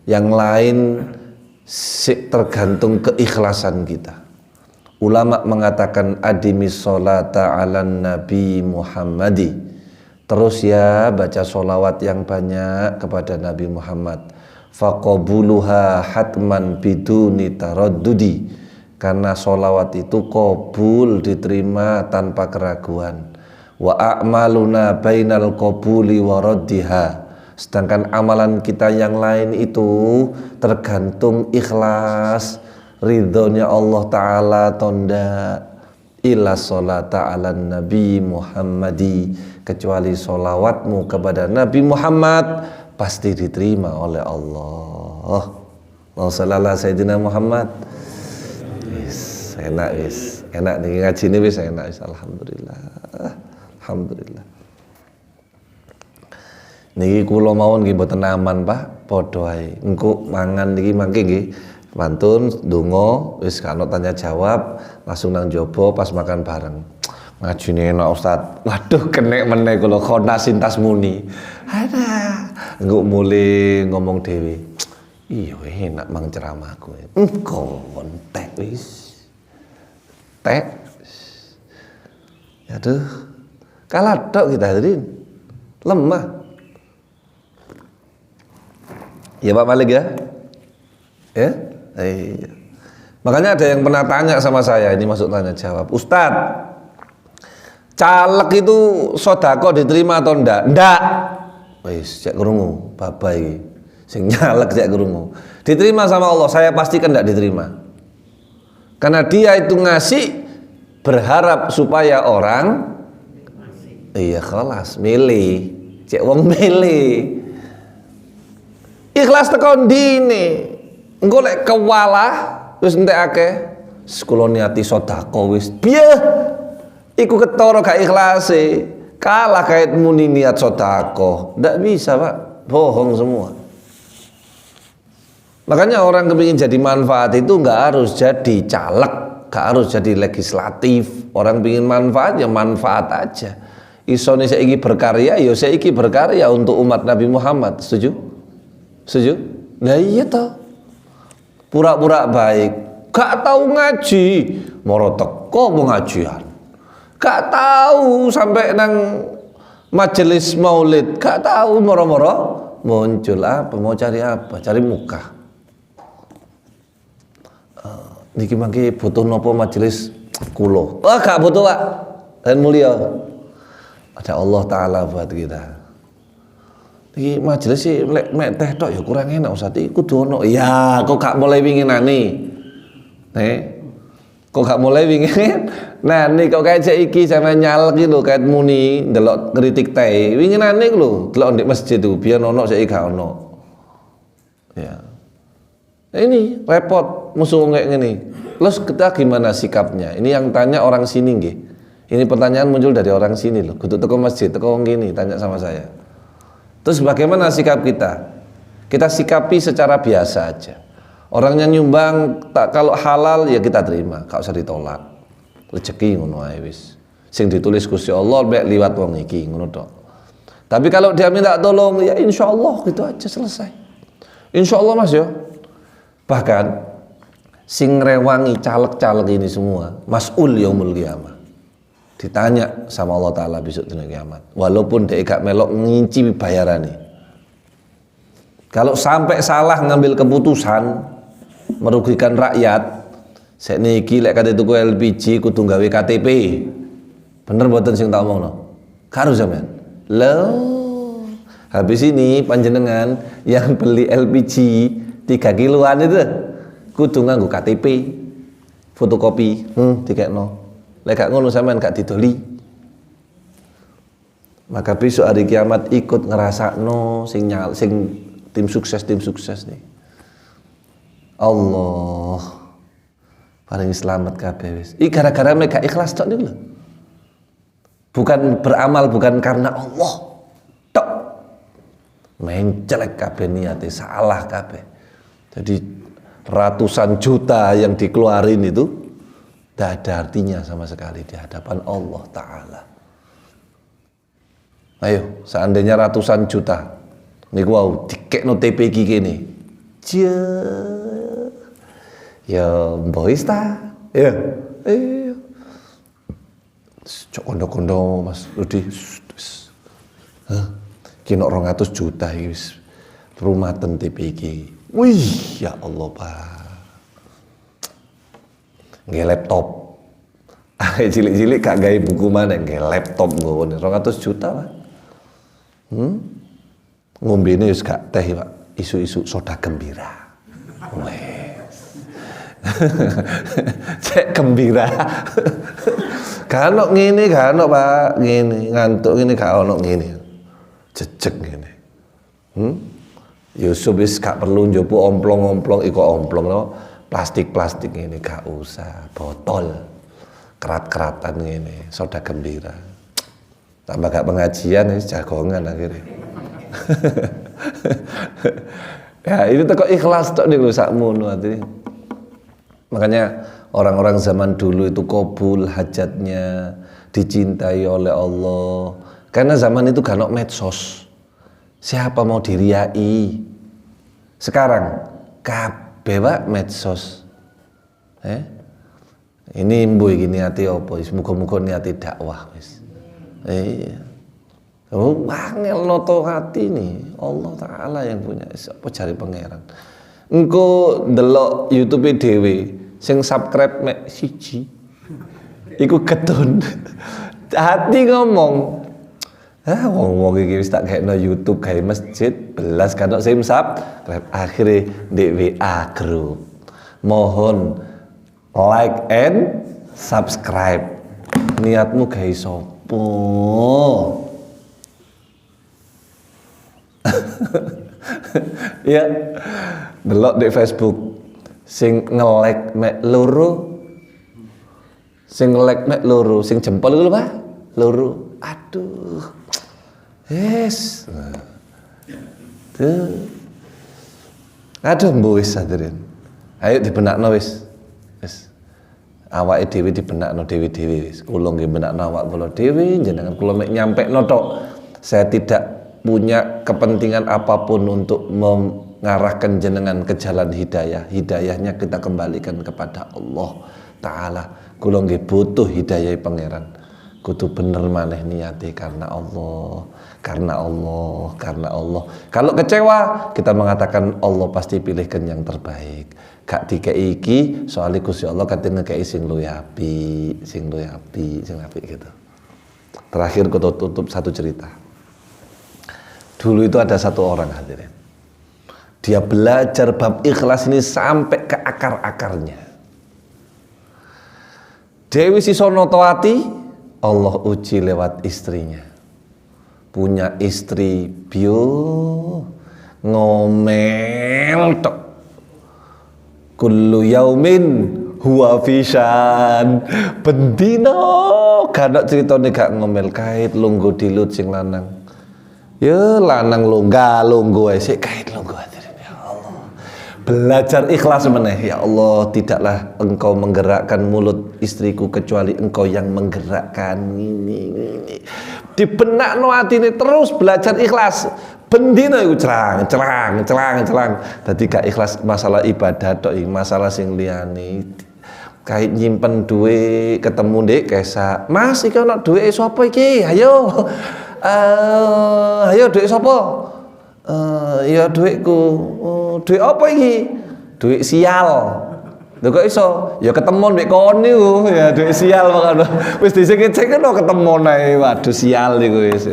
Yang lain tergantung keikhlasan kita. Ulama mengatakan adimis sholata ala Nabi Muhammadi. Terus ya baca sholawat yang banyak kepada Nabi Muhammad. Faqabuluha hatman biduni taraddudi. Karena sholawat itu qabul, diterima tanpa keraguan. Wa a'maluna bainal qabuli wa raddiha. Sedangkan amalan kita yang lain itu tergantung ikhlas, ridhonya Allah Ta'ala tonda. Illa sholata ala Nabi Muhammadi. Kecuali sholawatmu kepada Nabi Muhammad pasti diterima oleh Allah. Allahumma shalli ala Sayyidina Muhammad. Enak enak nih ngaji ini wis enak wis alhamdulillah. Alhamdulillah. Niki kula mawon nggih mboten aman, Pak. Padha ae. Engko mangan niki mangke nggih mantun donga wis kan tanya jawab langsung nang jaba pas makan bareng. Ngajine enak Ustaz. Waduh kenek meneh kula khonasin tas muni. Ada. Engko mulai ngomong dhewe. Iya enak mang ceramahku. Engko entek wis. Tek. Aduh. Kalah tok kita hadirin. Lemah. Ya Pak Malik ya? Ya? Iya. Makanya ada yang pernah tanya sama saya, ini masuk tanya jawab. Ustadz, caleg itu sodako diterima atau ndak? Ndak. Wis, cek krungu, bapak iki. Sing nyalek cek krungu. Diterima sama Allah, saya pastikan ndak diterima. Karena dia itu ngasih berharap supaya orang iya kelas milih, cek wong milih. Ikhlas tekan dine. Engko lek kewalah wis entekake kula niati sedekah wis piye iku ketara gak ikhlase kalah kait muni niat sedekah ndak bisa Pak, bohong semua. Makanya orang kepingin jadi manfaat itu nggak harus jadi caleg, nggak harus jadi legislatif. Orang pingin manfaat ya manfaat aja. Isone saiki berkarya ya saiki berkarya untuk umat Nabi Muhammad. Setuju? Setuju? Nah iya toh. Pura-pura baik, gak tahu ngaji, moro teko pengajian. Gak tahu sampai nang majelis maulid, gak tahu moro-moro muncul apa, mau cari apa? Cari muka. Niki mangke butuh nopo majelis kulo. Oh, gak butuh Pak. Dan mulia. Ada Allah Taala buat kita. Iki majelis sih mek teh tok ya kurang enak Ustaz. Iku kudu ono. Ya, kok gak mulai winginane. Kok gak mulai wingin. Nah, nih kok kayak iki sama nyalek iki lho kayak muni ndelok kritik teh. Winginane iku lho, delok ndek masjid tuh biar ono saiki gak ono. Ya. Ini repot musuh kayak gini. Terus kita gimana sikapnya? Ini yang tanya orang sini nggih. Ini pertanyaan muncul dari orang sini loh. Kudu teko masjid, teko wong gini tanya sama saya. Terus bagaimana sikap kita? Kita sikapi secara biasa aja. Orangnya nyumbang kalau halal ya kita terima, gak usah ditolak. Rezeki ngono ae wis. Sing ditulis Gusti Allah mek liwat wong iki ngono tok. Tapi kalau dia minta tolong ya insyaallah gitu aja selesai. Insyaallah Mas ya. Bahkan sing ngrewangi caleg-caleg ini semua mas'ul yaumul qiyamah. Ditanya sama Allah Ta'ala besok dina kiamat. Walaupun dia gak melok nginci bayarane. Kalau sampai salah ngambil keputusan merugikan rakyat, sakniki lek kate tuku LPG kudu gawe KTP. Bener mboten sing tak omongno? Karo sampean. Loh. Habis ini panjenengan yang beli LPG 3 kiloan itu kudu nganggo KTP. Fotokopi, dikekno. Lek gak ngono sampean gak didoli. Maka besok hari kiamat ikut ngerasakno sing tim sukses nih. Allah paling selamat kabeh wis. Iki gara-gara mereka ikhlas tok niku lho. Bukan beramal bukan karena Allah. Tok. Mencelek kabeh niate salah kabeh. Jadi ratusan juta yang dikeluarin itu tidak ada artinya sama sekali di hadapan Allah Ta'ala. Ayo, seandainya ratusan juta niku wow, dikekno TPG kene. Ya boys ta. Ya. Cok kondo-kondo Mas Rudi. Ki nok 200 juta iki wis rumaten TPG. Wih, ya Allah, Pak. Nggih laptop. Cilik-cilik gak gawe buku mana nggih laptop ngene 200 juta, Pak. Ngombene wis gak teh, Pak. Isu-isu soda gembira. Wes. Cek gembira. Gak ono ngene, gak ono, Pak. Ngene, ngantuk ngene gak ono ngene. Jejeg ngene. Yusuf wis gak perlu njopo omplong-omplong iko omplong no. Plastik-plastik ini gak usah, botol kerat-keratan ini, soda gembira. Tambah gak pengajian, ini jagongan akhirnya. Ya ini teko ikhlas tok nih sakmono artinya. Makanya orang-orang zaman dulu itu qabul hajatnya, dicintai oleh Allah. Karena zaman itu gak ono medsos. Siapa mau diriai? Sekarang kabeh wae medsos. Ini mbuh iki niate apa? Muga-muga niate dakwah wis. Iya. Oh, wangel noto hati nih. Allah Ta'ala yang punya. Apa cari pangeran. Engko ndelok YouTube dhewe sing subscribe mek siji. Iku ketun. Hati ngomong. Wong iki wis tak gaekno YouTube gawe masjid, belas kan sing subscribe. Akhire ndek WA group. Mohon like and subscribe. Niatmu gawe sapa? Ya, delok di Facebook sing nge-like mek loro. Sing like mek loro, sing jempol iku lho, Pak. Loro. Aduh. Yes. Tuh. Aduh, mbok wis hadirin. Ayo dibenakno wis. Wis. Awake dhewe dibenakno dhewe-dhewe wis. Kula nggih benakno awak kula dhewe, jenengan kula mek nyampekno tok. Saya tidak punya kepentingan apapun untuk mengarahkan jenengan ke jalan hidayah. Hidayahnya kita kembalikan kepada Allah Ta'ala. Kula nggih butuh hidayah pangeran. Kudu bener maneh niate karena Allah, karena Allah, karena Allah. Kalau kecewa kita mengatakan Allah pasti pilihkan yang terbaik. Gak dikei iki soalnya Gusti Allah katene ngekei sing luwih apik, sing luwih apik, sing apik gitu. Terakhir kudu tutup satu cerita. Dulu itu ada satu orang hadirin. Dia belajar bab ikhlas ini sampai ke akar-akarnya. Dewi Sisonotowati, Allah uji lewat istrinya. Punya istri bio ngomel tok. Kullu yaumin huwa fisyan. Bendino gak ceritane gak ngomel kait lungguh dilut sing lanang. Ya lanang lungguh ae sik kait lungguh hadirin ya Allah. Belajar ikhlas meneh ya Allah, tidaklah engkau menggerakkan mulut istriku kecuali engkau yang menggerakkan ini. Dibenakno atine terus belajar ikhlas. Bendina iku cerang. Dadi gak ikhlas masalah ibadah tok, masalah sing liyane. Kait nyimpen duit ketemu ndek Kesa. Mas iki ana duit sapa iki? Ayo. Ayo duit sapa? Ya duitku. Duit apa iki? Duit sial. Lho kok iso? Ya ketemu mbek kon niku, ya duit sial makane. Wis dicek-cek kan ketemu ae. Waduh sial niku wis.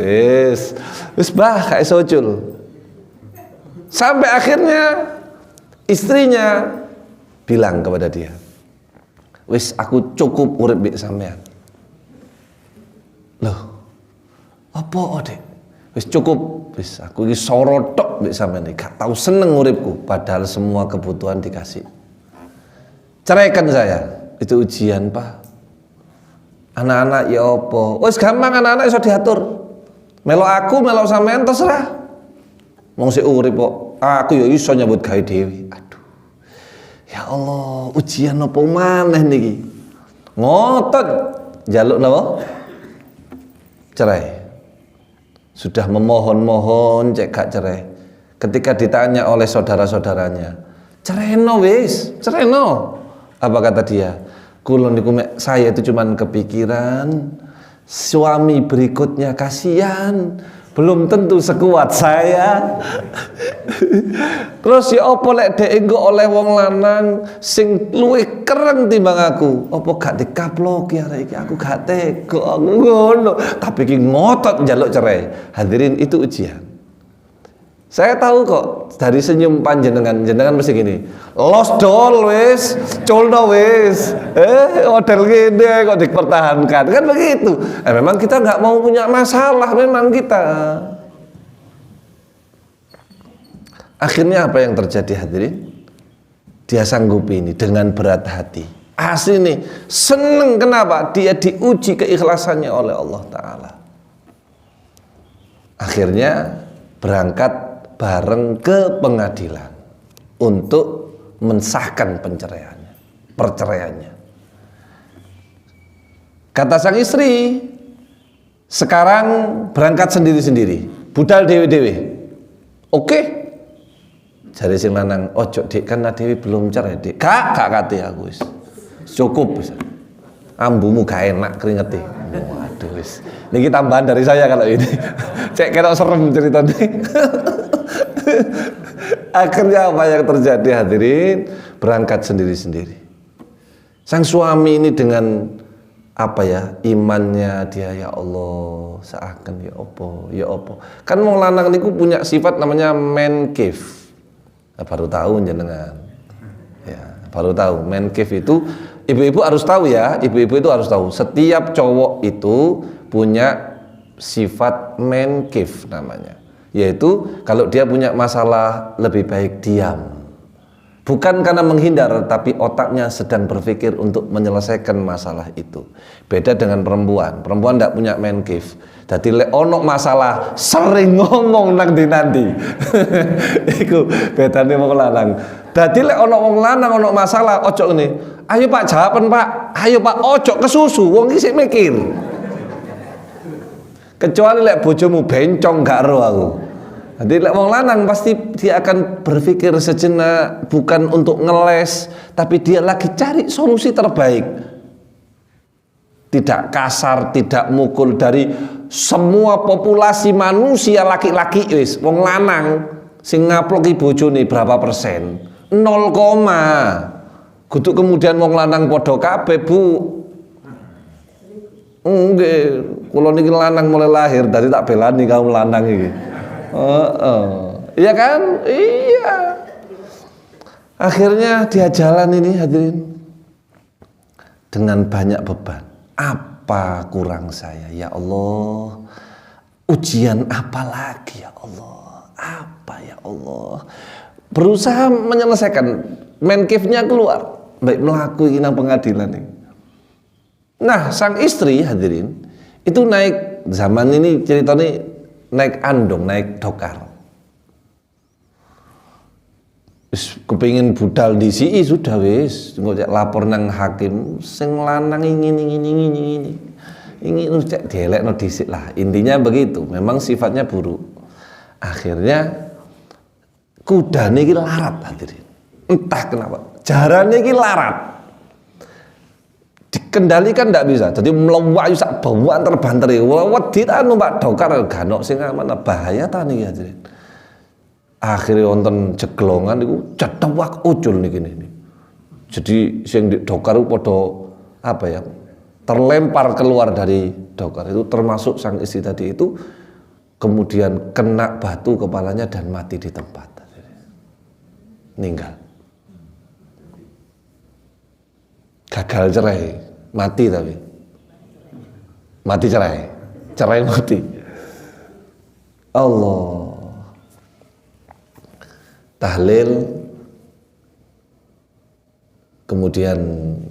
Wis bah gak iso ucul. Sampai akhirnya istrinya bilang kepada dia, "Wis aku cukup urip mbek sampean." Loh. Apa Dek? Wis cukup, wis aku iki sorotok mbek sampean iki, gak tau seneng uripku padahal semua kebutuhan dikasih. Ceraikan saya. Itu ujian, Pak. Anak-anak ya apa? Wis gampang anak-anak iso diatur. Melok aku, melok sampean terserah. Wong sik urip kok. Aku ya iso nyambut gawe dhewe. Aduh. Ya Allah, ujian apa maneh niki? Ngotot njaluk napa? Cerai. Sudah memohon-mohon cek gak cerai. Ketika ditanya oleh saudara-saudaranya, "Cereno wis, cereno." Apa kata dia? Kula niku saya itu cuman kepikiran suami berikutnya kasihan, belum tentu sekuat saya. Terus ya apa lek dhek engko oleh wong lanang sing luwih kereng timbang aku, apa gak dikaploki arek iki, aku gak tega aku ngono, tapi iki ngotot njaluk cerai. Hadirin, itu ujian. Saya tahu kok dari senyum panjenengan, jenengan mesti gini, los dol wis, colno wis, model gini kok dipertahankan, kan begitu. Memang kita nggak mau punya masalah, memang kita. Akhirnya apa yang terjadi hadirin? Dia sanggupi ini dengan berat hati. Asli nih, seneng. Kenapa? Dia diuji keikhlasannya oleh Allah Ta'ala. Akhirnya berangkat bareng ke pengadilan untuk mensahkan perceraiannya. Kata sang istri, sekarang berangkat sendiri-sendiri, budal dewe-dewe. Oke. Jare sing lanang, ojo Dik, karena dewe belum cerai Dik. Gak kate aku wis. Cukup bisa. Ambumu gak enak keringete. Waduh wis. Niki tambahan dari saya kalau ini. Cek kena serem ceritanya. Akhirnya apa yang terjadi hadirin? Berangkat sendiri-sendiri. Sang suami ini dengan imannya dia, ya Allah, seakan ya apa. Kan wong lanang niku punya sifat namanya man cave. Baru tahu jenengan. Ya, baru tahu man cave itu ibu-ibu harus tahu ya, ibu-ibu itu harus tahu. Setiap cowok itu punya sifat man cave namanya. Yaitu kalau dia punya masalah lebih baik diam. Bukan karena menghindar, tapi otaknya sedang berpikir untuk menyelesaikan masalah itu. Beda dengan perempuan. Perempuan tidak punya man cave. Jadi lek ono masalah sering ngomong nanti. Iku bedane wong lanang. Jadi lek ono wong lanang ono masalah, ojo ini. Ayo Pak jawaban Pak. Ayo Pak, ojo kesusu. Wong iki sik mikir. Kecuali lek bojomu bencong gak ero aku. Jadi wong lanang pasti dia akan berpikir sejenak, bukan untuk ngeles, tapi dia lagi cari solusi terbaik. Tidak kasar, tidak mukul. Dari semua populasi manusia laki-laki wis, wong lanang sing ngaploki bojone berapa persen? 0, kudu kemudian wong lanang padha kabeh, Bu. Nggih, kula niki lanang mulai lahir, dadi tak belani kaum lanang iki. Iya kan? Iya. Akhirnya dia jalan ini hadirin dengan banyak beban. Apa kurang saya? Ya Allah, ujian apa lagi ya Allah? Apa ya Allah? Berusaha menyelesaikan, man cave-nya keluar. Baik melakukan nang pengadilan ini. Nah, sang istri hadirin itu naik, zaman ini ceritanya naik andong, naik dokar. Kepingin budal di CI sudah wis, ngojek lapor nang hakim, sing lanang ingin cek dielekno dhisik lah. Intinya begitu, memang sifatnya buruk. Akhirnya kudane iki larat hadirin. Entah kenapa, jarane iki larat. Dikendalikan tidak bisa, jadi melawayu sak bawaan terbanteri. Wedi ta numpak dokar ganok sing aman, bahaya ta niki hadirin. Akhirnya wonten jeglongan niku cetewak ucul niki. Jadi sing di dokar padha terlempar keluar dari dokar itu, termasuk sang istri tadi itu, kemudian kena batu kepalanya dan mati di tempat. Meninggal. Gagal cerai, mati tapi mati cerai mati. Allah. Tahlil, kemudian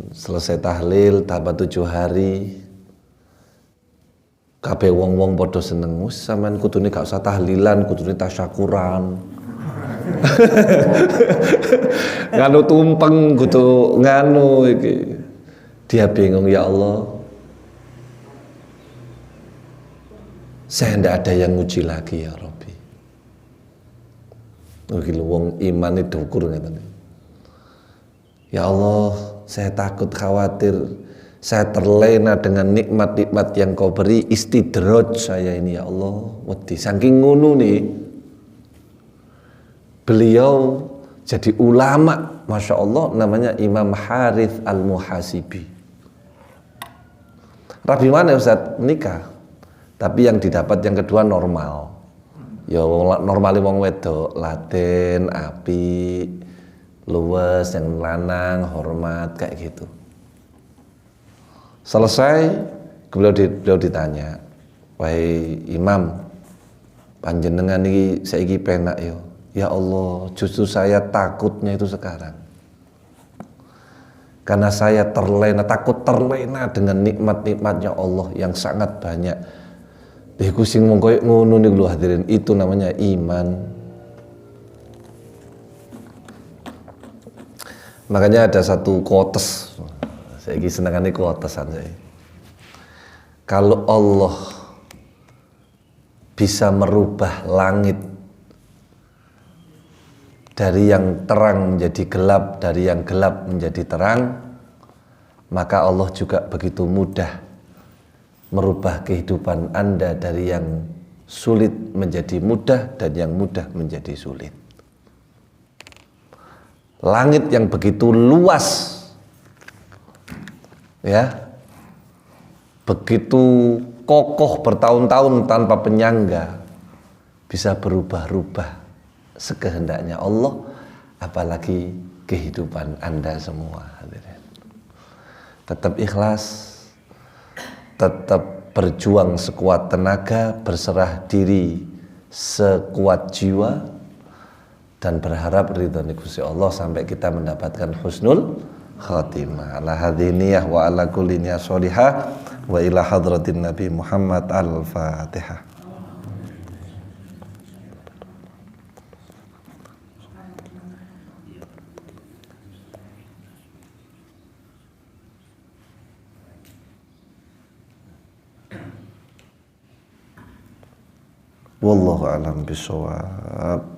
selesai tahlil tahap 7 hari, kabeh wong-wong padha seneng. Wis sampean kudune gak usah tahlilan, kudune tasyakuran. Nganu tumpeng kudu nganu iki. Dia bingung, ya Allah, saya tidak ada yang nguji lagi ya Rabbi. Wong iman itu ukur ngeten. Ya Allah, saya takut khawatir saya terlena dengan nikmat-nikmat yang Kau beri, istidraj saya ini ya Allah. Wedi saking ngono nih. Beliau jadi ulama, Masya Allah, namanya Imam Harith Al-Muhasibi. Rabi mana Ustaz? Nikah. Tapi yang didapat yang kedua normal. Ya normali wong wedok, laden, api, luwes, yang lanang, hormat, kayak gitu. Selesai, beliau ditanya, wahai Imam, panjenengan ini saiki penak ya Allah, justru saya takutnya itu sekarang. Karena saya terlena, takut terlena dengan nikmat-nikmatnya Allah yang sangat banyak. Iku sing mung koyo ngono niku lho hadirin, itu namanya iman. Makanya ada satu quotes. Saya senengane quotesan saya. Kalau Allah bisa merubah langit dari yang terang menjadi gelap, dari yang gelap menjadi terang, maka Allah juga begitu mudah merubah kehidupan Anda dari yang sulit menjadi mudah dan yang mudah menjadi sulit. Langit yang begitu luas, ya, begitu kokoh bertahun-tahun tanpa penyangga, bisa berubah-ubah sekehendaknya Allah, apalagi kehidupan Anda semua. Tetap ikhlas, tetap berjuang sekuat tenaga, berserah diri sekuat jiwa, dan berharap ridha Gusti Allah sampai kita mendapatkan husnul khatimah. Ala hadhiniyah wa ala kulli niyah sholihah wa ila hadratin Nabi Muhammad al-Fatihah. Wallahu a'lam bishawab.